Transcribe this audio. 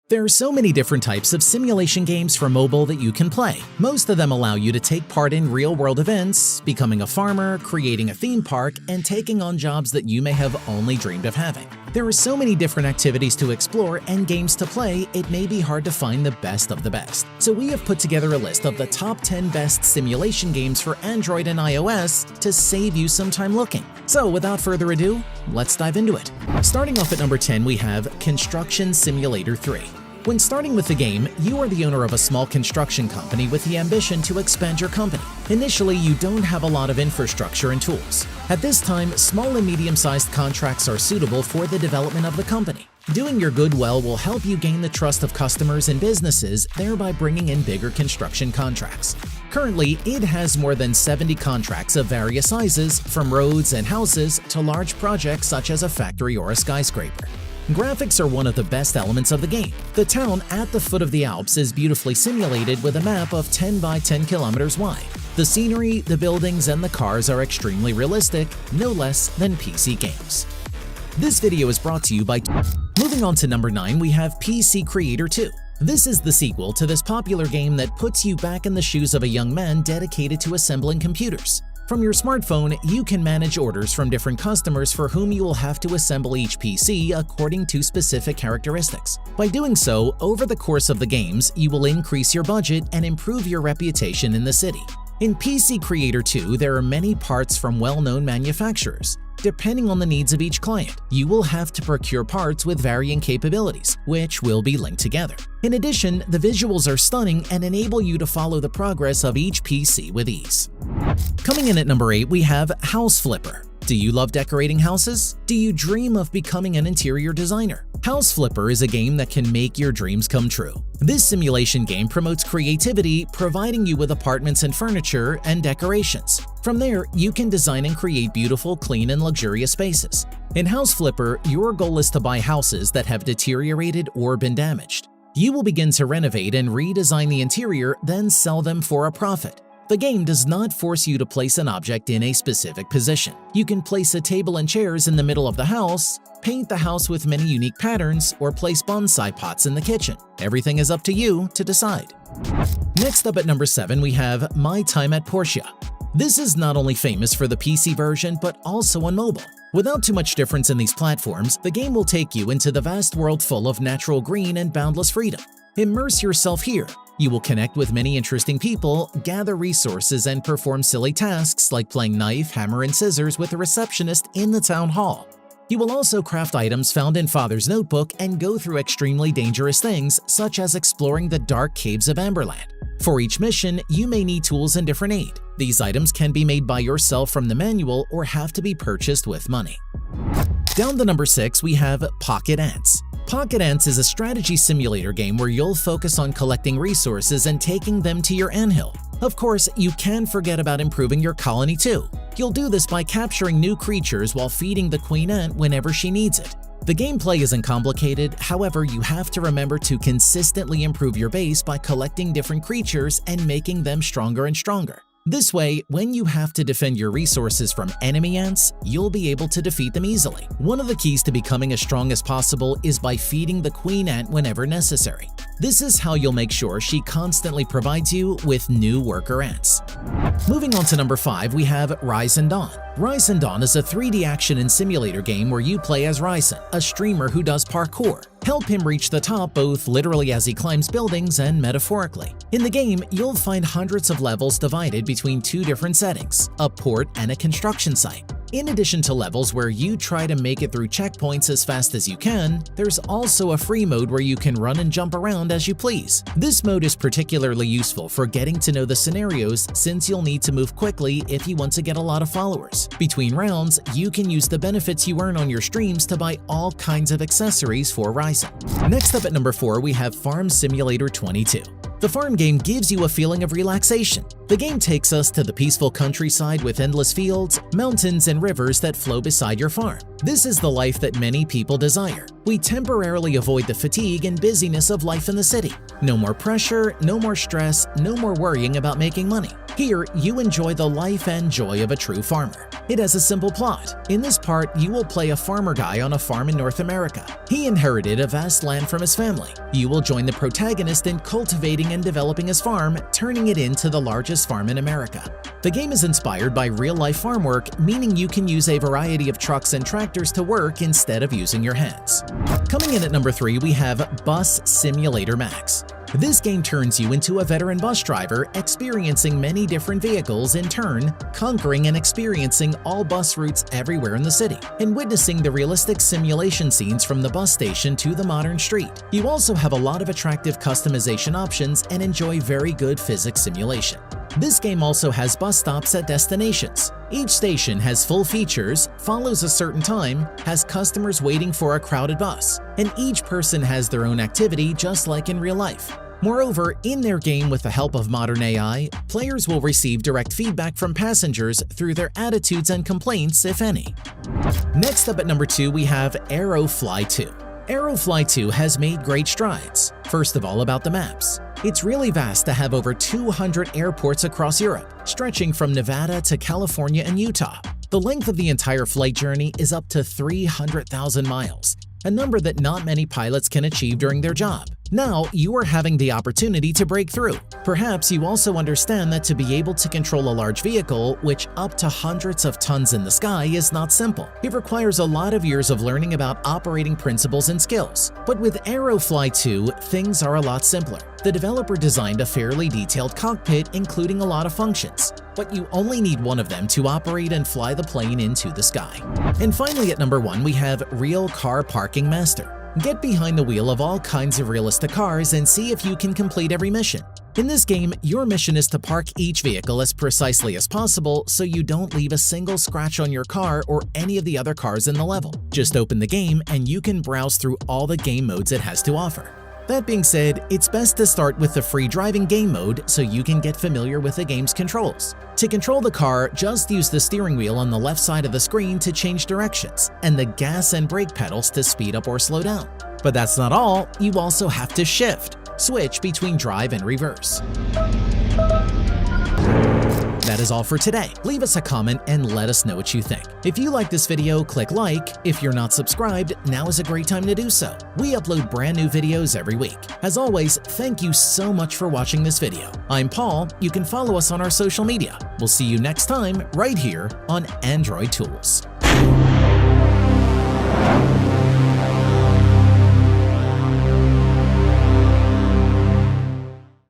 There are so many different types of simulation games for mobile that you can play. Most of them allow you to take part in real-world events, becoming a farmer, creating a theme park, and taking on jobs that you may have only dreamed of having. There are so many different activities to explore and games to play, it may be hard to find the best of the best. So we have put together a list of the top 10 best simulation games for Android and iOS to save you some time looking. So without further ado, let's dive into it. Starting off at number 10, we have Construction Simulator 3. When starting with the game, you are the owner of a small construction company with the ambition to expand your company. Initially, you don't have a lot of infrastructure and tools. At this time, small and medium-sized contracts are suitable for the development of the company. Doing your good well will help you gain the trust of customers and businesses, thereby bringing in bigger construction contracts. Currently, it has more than 70 contracts of various sizes, from roads and houses to large projects such as a factory or a skyscraper. Graphics are one of the best elements of the game. The town at the foot of the Alps is beautifully simulated with a map of 10 by 10 kilometers wide. The scenery, the buildings, and the cars are extremely realistic, no less than PC games. This video is brought to you by… Moving on to number 9, we have PC Creator 2. This is the sequel to this popular game that puts you back in the shoes of a young man dedicated to assembling computers. From your smartphone, you can manage orders from different customers for whom you will have to assemble each PC according to specific characteristics. By doing so, over the course of the games, you will increase your budget and improve your reputation in the city. In PC Creator 2, there are many parts from well-known manufacturers. Depending on the needs of each client, you will have to procure parts with varying capabilities, which will be linked together. In addition, the visuals are stunning and enable you to follow the progress of each PC with ease. Coming in at number 8, we have House Flipper. Do you love decorating houses? Do you dream of becoming an interior designer? House Flipper is a game that can make your dreams come true. This simulation game promotes creativity, providing you with apartments and furniture and decorations. From there, you can design and create beautiful, clean, and luxurious spaces. In House Flipper, your goal is to buy houses that have deteriorated or been damaged. You will begin to renovate and redesign the interior, then sell them for a profit. The game does not force you to place an object in a specific position. You can place a table and chairs in the middle of the house, paint the house with many unique patterns, or place bonsai pots in the kitchen. Everything is up to you to decide. Next up at number 7, we have My Time at Portia. This is not only famous for the PC version, but also on mobile. Without too much difference in these platforms, the game will take you into the vast world full of natural green and boundless freedom. Immerse yourself here. You will connect with many interesting people, gather resources, and perform silly tasks like playing knife, hammer, and scissors with a receptionist in the town hall. You will also craft items found in Father's notebook and go through extremely dangerous things, such as exploring the dark caves of Amberland. For each mission, you may need tools and different aid. These items can be made by yourself from the manual or have to be purchased with money. Down to number 6, we have Pocket Ants. Pocket Ants is a strategy simulator game where you'll focus on collecting resources and taking them to your anthill. Of course, you can't forget about improving your colony too. You'll do this by capturing new creatures while feeding the queen ant whenever she needs it. The gameplay isn't complicated, however, you have to remember to consistently improve your base by collecting different creatures and making them stronger and stronger. This way, when you have to defend your resources from enemy ants, you'll be able to defeat them easily. One of the keys to becoming as strong as possible is by feeding the queen ant whenever necessary. This is how you'll make sure she constantly provides you with new worker ants. Moving on to number 5, we have Rise and Dawn. Rise and Dawn is a 3D action and simulator game where you play as Ryzen, a streamer who does parkour. Help him reach the top both literally as he climbs buildings and metaphorically. In the game, you'll find hundreds of levels divided between 2 different settings, a port and a construction site. In addition to levels where you try to make it through checkpoints as fast as you can, there's also a free mode where you can run and jump around as you please. This mode is particularly useful for getting to know the scenarios since you'll need to move quickly if you want to get a lot of followers. Between rounds, you can use the benefits you earn on your streams to buy all kinds of accessories for Ryzen. Next up at number 4, we have Farm Simulator 22. The farm game gives you a feeling of relaxation. The game takes us to the peaceful countryside with endless fields, mountains, and rivers that flow beside your farm. This is the life that many people desire. We temporarily avoid the fatigue and busyness of life in the city. No more pressure, no more stress, no more worrying about making money. Here, you enjoy the life and joy of a true farmer. It has a simple plot. In this part, you will play a farmer guy on a farm in North America. He inherited a vast land from his family. You will join the protagonist in cultivating and developing his farm, turning it into the largest farm in America. The game is inspired by real-life farm work, meaning you can use a variety of trucks and tractors to work instead of using your hands. Coming in at number 3, we have Bus Simulator Max. This game turns you into a veteran bus driver, experiencing many different vehicles in turn, conquering and experiencing all bus routes everywhere in the city, and witnessing the realistic simulation scenes from the bus station to the modern street. You also have a lot of attractive customization options and enjoy very good physics simulation. This game also has bus stops at destinations. Each station has full features, follows a certain time, has customers waiting for a crowded bus, and each person has their own activity just like in real life. Moreover, in their game with the help of modern AI, players will receive direct feedback from passengers through their attitudes and complaints, if any. Next up at number 2, we have Aerofly 2. Aerofly 2 has made great strides. First of all, about the maps. It's really vast to have over 200 airports across Europe, stretching from Nevada to California and Utah. The length of the entire flight journey is up to 300,000 miles, a number that not many pilots can achieve during their job. Now, you are having the opportunity to break through. Perhaps you also understand that to be able to control a large vehicle, which up to hundreds of tons in the sky, is not simple. It requires a lot of years of learning about operating principles and skills. But with Aerofly 2, things are a lot simpler. The developer designed a fairly detailed cockpit, including a lot of functions, but you only need one of them to operate and fly the plane into the sky. And finally at number 1, we have Real Car Parking Master. Get behind the wheel of all kinds of realistic cars and see if you can complete every mission. In this game, your mission is to park each vehicle as precisely as possible so you don't leave a single scratch on your car or any of the other cars in the level. Just open the game and you can browse through all the game modes it has to offer. That being said, it's best to start with the free driving game mode so you can get familiar with the game's controls. To control the car, just use the steering wheel on the left side of the screen to change directions, and the gas and brake pedals to speed up or slow down. But that's not all, you also have to shift. Switch between drive and reverse. That is all for today. Leave us a comment and let us know what you think. If you like this video, click like. If you're not subscribed, now is a great time to do so. We upload brand new videos every week. As always, thank you so much for watching this video. I'm Paul. You can follow us on our social media. We'll see you next time right here on Android Tools.